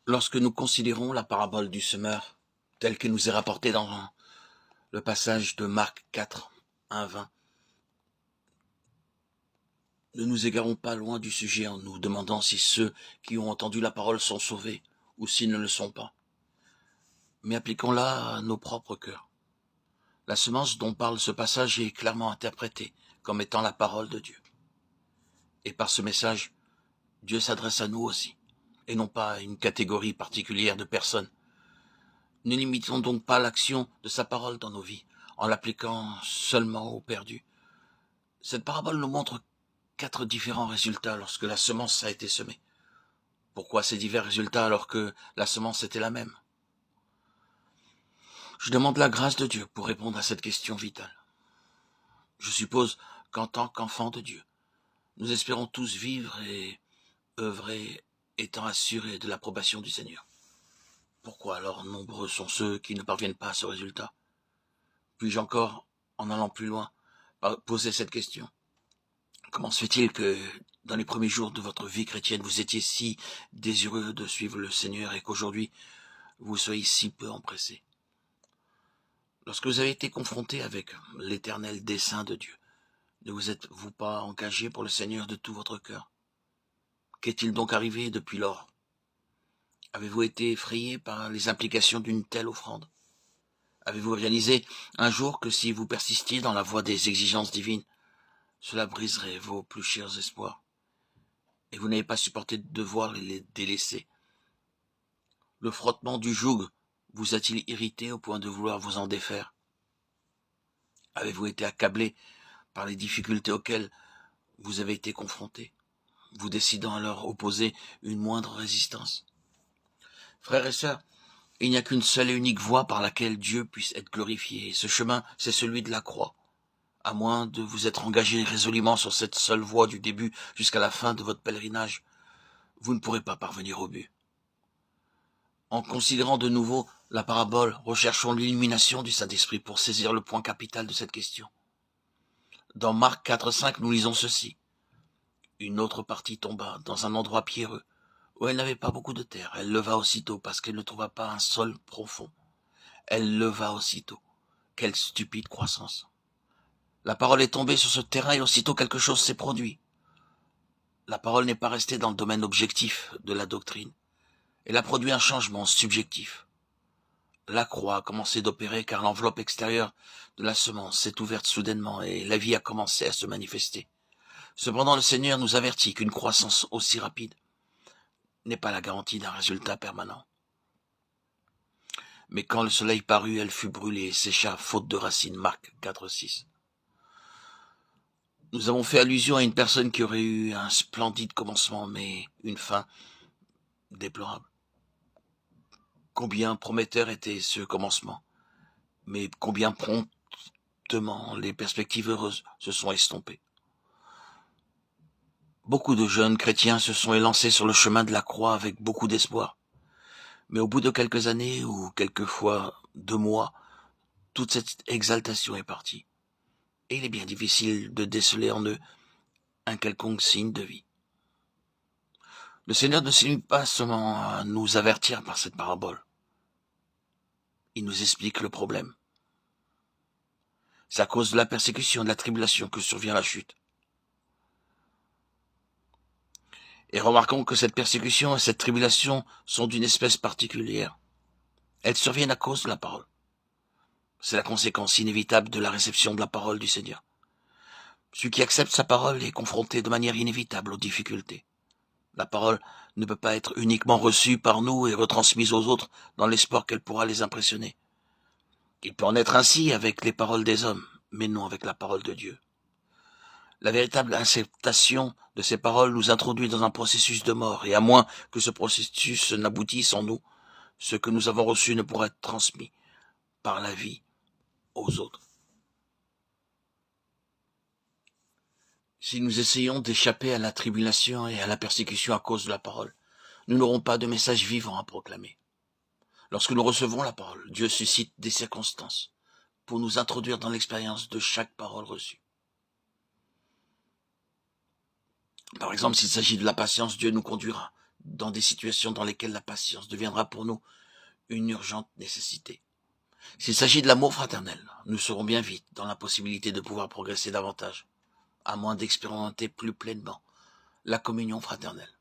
Lorsque nous considérons la parabole du semeur, telle que nous est rapportée dans le passage de Marc 4, 1-20, ne nous égarons pas loin du sujet en nous demandant si ceux qui ont entendu la parole sont sauvés ou s'ils ne le sont pas. Mais appliquons-la à nos propres cœurs. La semence dont parle ce passage est clairement interprétée comme étant la parole de Dieu. Et par ce message, Dieu s'adresse à nous aussi, et non pas à une catégorie particulière de personnes. Ne limitons donc pas l'action de sa parole dans nos vies, en l'appliquant seulement aux perdus. Cette parabole nous montre 4 différents résultats lorsque la semence a été semée. Pourquoi ces divers résultats alors que la semence était la même? Je demande la grâce de Dieu pour répondre à cette question vitale. Je suppose qu'en tant qu'enfants de Dieu, nous espérons tous vivre et œuvrer étant assurés de l'approbation du Seigneur. Pourquoi alors nombreux sont ceux qui ne parviennent pas à ce résultat? Puis-je encore, en allant plus loin, poser cette question? Comment se fait-il que, dans les premiers jours de votre vie chrétienne, vous étiez si désireux de suivre le Seigneur et qu'aujourd'hui, vous soyez si peu empressés? Lorsque vous avez été confronté avec l'éternel dessein de Dieu, ne vous êtes-vous pas engagé pour le Seigneur de tout votre cœur? Qu'est-il donc arrivé depuis lors? Avez-vous été effrayé par les implications d'une telle offrande? Avez-vous réalisé un jour que si vous persistiez dans la voie des exigences divines, cela briserait vos plus chers espoirs, et vous n'avez pas supporté de devoir les délaisser? Le frottement du joug vous a-t-il irrité au point de vouloir vous en défaire? Avez-vous été accablé par les difficultés auxquelles vous avez été confronté, vous décidant à leur opposer une moindre résistance? Frères et sœurs, il n'y a qu'une seule et unique voie par laquelle Dieu puisse être glorifié, et ce chemin, c'est celui de la croix. À moins de vous être engagé résolument sur cette seule voie du début jusqu'à la fin de votre pèlerinage, vous ne pourrez pas parvenir au but. En considérant de nouveau la parabole, recherchons l'illumination du Saint-Esprit pour saisir le point capital de cette question. Dans Marc 4,5, nous lisons ceci. Une autre partie tomba dans un endroit pierreux, où elle n'avait pas beaucoup de terre. Elle leva aussitôt, parce qu'elle ne trouva pas un sol profond. Elle leva aussitôt. Quelle stupide croissance! La parole est tombée sur ce terrain et aussitôt quelque chose s'est produit. La parole n'est pas restée dans le domaine objectif de la doctrine. Elle a produit un changement subjectif. La croix a commencé d'opérer car l'enveloppe extérieure de la semence s'est ouverte soudainement et la vie a commencé à se manifester. Cependant, le Seigneur nous avertit qu'une croissance aussi rapide n'est pas la garantie d'un résultat permanent. Mais quand le soleil parut, elle fut brûlée et sécha faute de racines. Marc 4,6. Nous avons fait allusion à une personne qui aurait eu un splendide commencement, mais une fin déplorable. Combien prometteur était ce commencement, mais combien promptement les perspectives heureuses se sont estompées. Beaucoup de jeunes chrétiens se sont élancés sur le chemin de la croix avec beaucoup d'espoir. Mais au bout de quelques années, ou quelquefois 2 mois, toute cette exaltation est partie. Et il est bien difficile de déceler en eux un quelconque signe de vie. Le Seigneur ne se limite pas seulement à nous avertir par cette parabole. Il nous explique le problème. C'est à cause de la persécution, de la tribulation que survient la chute. Et remarquons que cette persécution et cette tribulation sont d'une espèce particulière. Elles surviennent à cause de la parole. C'est la conséquence inévitable de la réception de la parole du Seigneur. Celui qui accepte sa parole est confronté de manière inévitable aux difficultés. La parole ne peut pas être uniquement reçue par nous et retransmise aux autres dans l'espoir qu'elle pourra les impressionner. Il peut en être ainsi avec les paroles des hommes, mais non avec la parole de Dieu. La véritable acceptation de ces paroles nous introduit dans un processus de mort, et à moins que ce processus n'aboutisse en nous, ce que nous avons reçu ne pourra être transmis par la vie aux autres. Si nous essayons d'échapper à la tribulation et à la persécution à cause de la parole, nous n'aurons pas de message vivant à proclamer. Lorsque nous recevons la parole, Dieu suscite des circonstances pour nous introduire dans l'expérience de chaque parole reçue. Par exemple, s'il s'agit de la patience, Dieu nous conduira dans des situations dans lesquelles la patience deviendra pour nous une urgente nécessité. S'il s'agit de l'amour fraternel, nous serons bien vite dans l'impossibilité de pouvoir progresser davantage, à moins d'expérimenter plus pleinement la communion fraternelle.